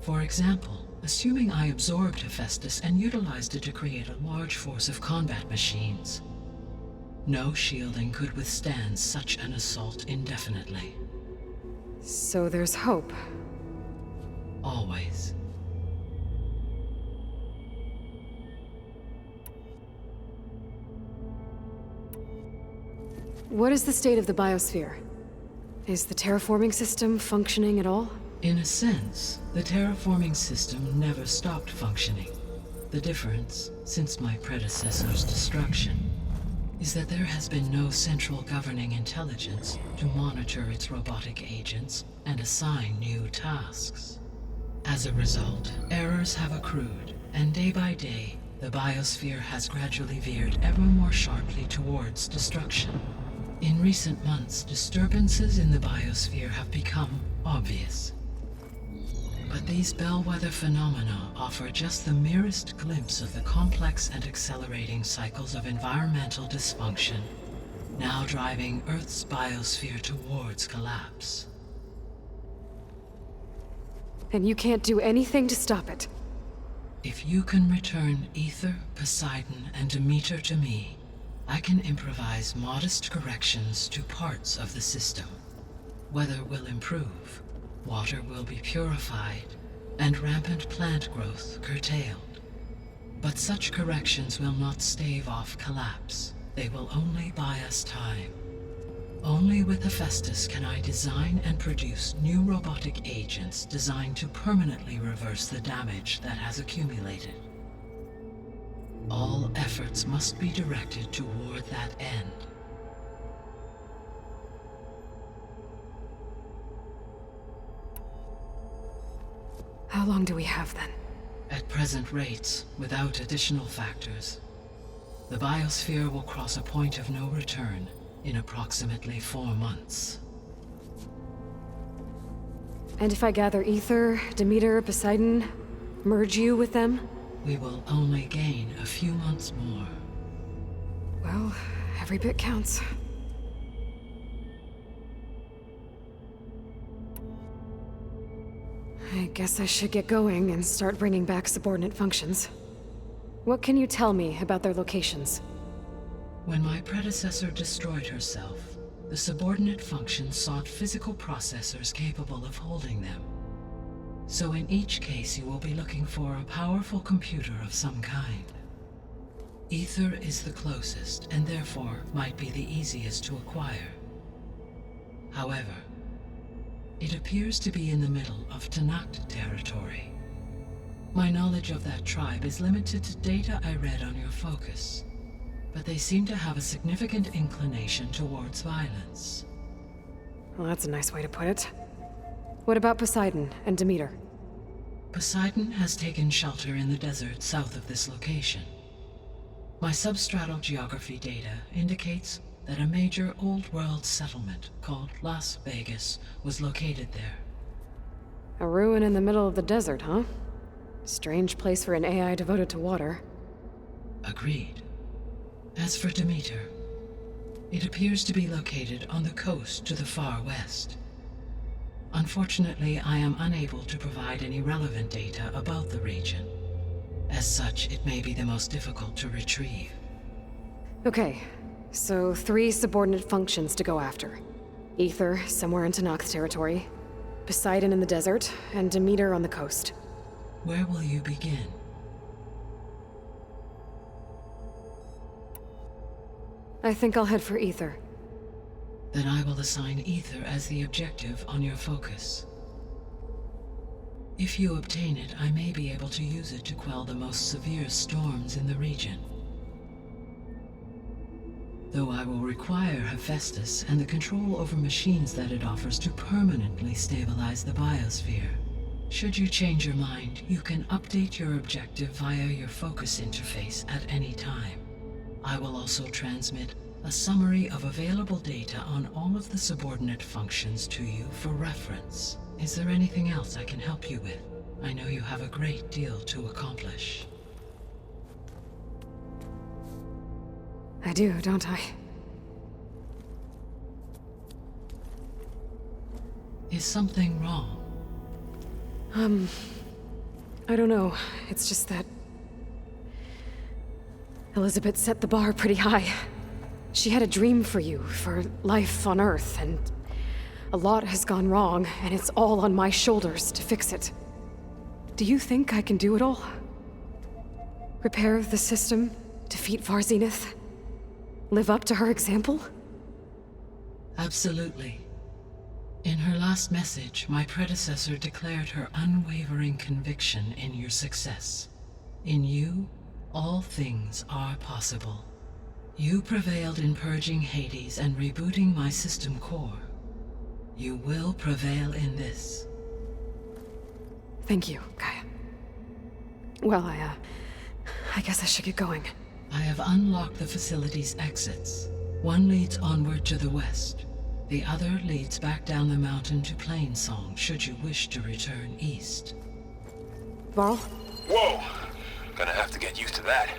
For example, assuming I absorbed Hephaestus and utilized it to create a large force of combat machines. No shielding could withstand such an assault indefinitely. So there's hope. Always. What is the state of the biosphere? Is the terraforming system functioning at all? In a sense, the terraforming system never stopped functioning. The difference, since my predecessor's destruction, is that there has been no central governing intelligence to monitor its robotic agents and assign new tasks. As a result, errors have accrued, and day by day, the biosphere has gradually veered ever more sharply towards destruction. In recent months, disturbances in the biosphere have become obvious. But these bellwether phenomena offer just the merest glimpse of the complex and accelerating cycles of environmental dysfunction, now driving Earth's biosphere towards collapse. And you can't do anything to stop it? If you can return Ether, Poseidon, and Demeter to me, I can improvise modest corrections to parts of the system. Weather will improve, water will be purified, and rampant plant growth curtailed. But such corrections will not stave off collapse. They will only buy us time. Only with Hephaestus can I design and produce new robotic agents designed to permanently reverse the damage that has accumulated. All efforts must be directed toward that end. How long do we have then? At present rates, without additional factors, the biosphere will cross a point of no return in approximately 4 months. And if I gather Ether, Demeter, Poseidon, merge you with them? We will only gain a few months more. Well, every bit counts. I guess I should get going and start bringing back subordinate functions. What can you tell me about their locations? When my predecessor destroyed herself, the subordinate functions sought physical processors capable of holding them. So in each case you will be looking for a powerful computer of some kind. Ether is the closest, and therefore might be the easiest to acquire. However, it appears to be in the middle of Tanakh territory. My knowledge of that tribe is limited to data I read on your focus, but they seem to have a significant inclination towards violence. Well, that's a nice way to put it. What about Poseidon and Demeter? Poseidon has taken shelter in the desert south of this location. My substratal geography data indicates that a major old-world settlement called Las Vegas was located there. A ruin in the middle of the desert, huh? Strange place for an AI devoted to water. Agreed. As for Demeter, it appears to be located on the coast to the far west. Unfortunately, I am unable to provide any relevant data about the region. As such, it may be the most difficult to retrieve. Okay, so 3 subordinate functions to go after. Ether, somewhere in Tanakh territory, Poseidon in the desert, and Demeter on the coast. Where will you begin? I think I'll head for Ether. Then I will assign Ether as the objective on your focus. If you obtain it, I may be able to use it to quell the most severe storms in the region. Though I will require Hephaestus and the control over machines that it offers to permanently stabilize the biosphere. Should you change your mind, you can update your objective via your focus interface at any time. I will also transmit A summary of available data on all of the subordinate functions to you for reference. Is there anything else I can help you with? I know you have a great deal to accomplish. I do, don't I? Is something wrong? I don't know. It's just that Elizabeth set the bar pretty high. She had a dream for you, for life on Earth, and a lot has gone wrong, and it's all on my shoulders to fix it. Do you think I can do it all? Repair the system, defeat Varzenith, live up to her example? Absolutely. In her last message, my predecessor declared her unwavering conviction in your success. In you, all things are possible. You prevailed in purging Hades and rebooting my system core. You will prevail in this. Thank you, Gaia. Well, I guess I should get going. I have unlocked the facility's exits. One leads onward to the west. The other leads back down the mountain to Plainsong, should you wish to return east. Varl? Whoa! Gonna have to get used to that.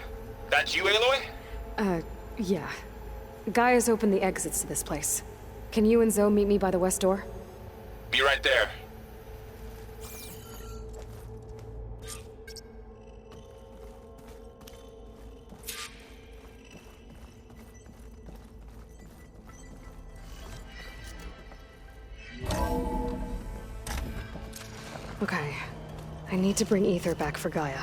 That's you, Aloy? Yeah. Gaia's opened the exits to this place. Can you and Zoe meet me by the west door? Be right there. Okay. I need to bring Ether back for Gaia.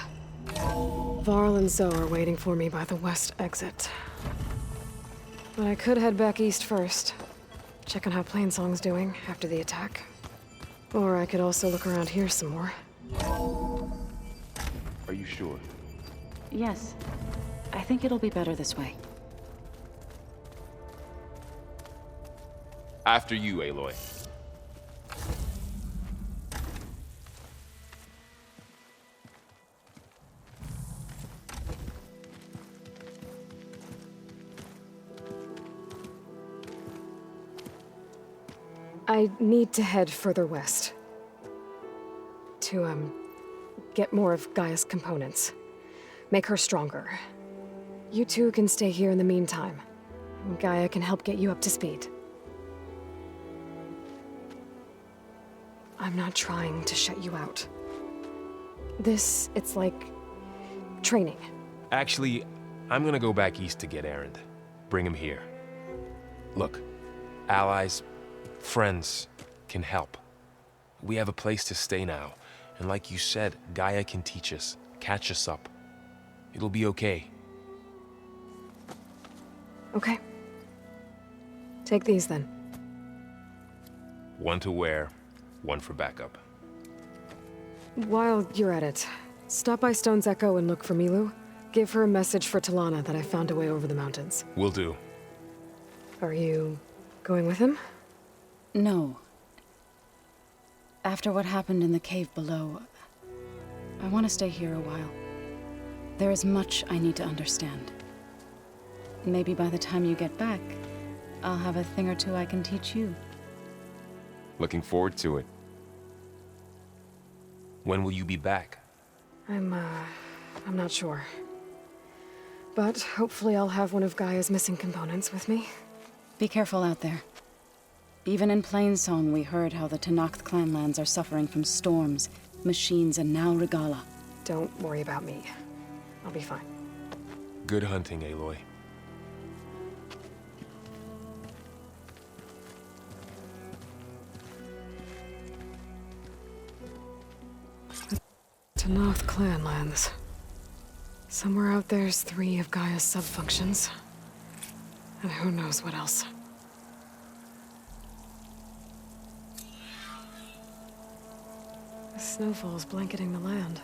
Varl and Zoe are waiting for me by the west exit. But I could head back east first. Check on how Plainsong's doing after the attack. Or I could also look around here some more. Are you sure? Yes. I think it'll be better this way. After you, Aloy. I need to head further west. To, get more of Gaia's components. Make her stronger. You two can stay here in the meantime. Gaia can help get you up to speed. I'm not trying to shut you out. It's like training. Actually, I'm gonna go back east to get Erend. Bring him here. Look, allies, friends can help. We have a place to stay now, and like you said, Gaia can teach us, catch us up. It'll be okay. Okay. Take these then. One to wear, one for backup. While you're at it, stop by Stone's Echo and look for Milu. Give her a message for Talana that I found a way over the mountains. Will do. Are you going with him? No. After what happened in the cave below, I want to stay here a while. There is much I need to understand. Maybe by the time you get back, I'll have a thing or two I can teach you. Looking forward to it. When will you be back? I'm not sure. But hopefully I'll have one of Gaia's missing components with me. Be careful out there. Even in Plainsong, we heard how the Tenakth clanlands are suffering from storms, machines, and now Regala. Don't worry about me. I'll be fine. Good hunting, Aloy. Tenakth clanlands. Somewhere out there's 3 of Gaia's sub-functions. And who knows what else. The snowfall's blanketing the land.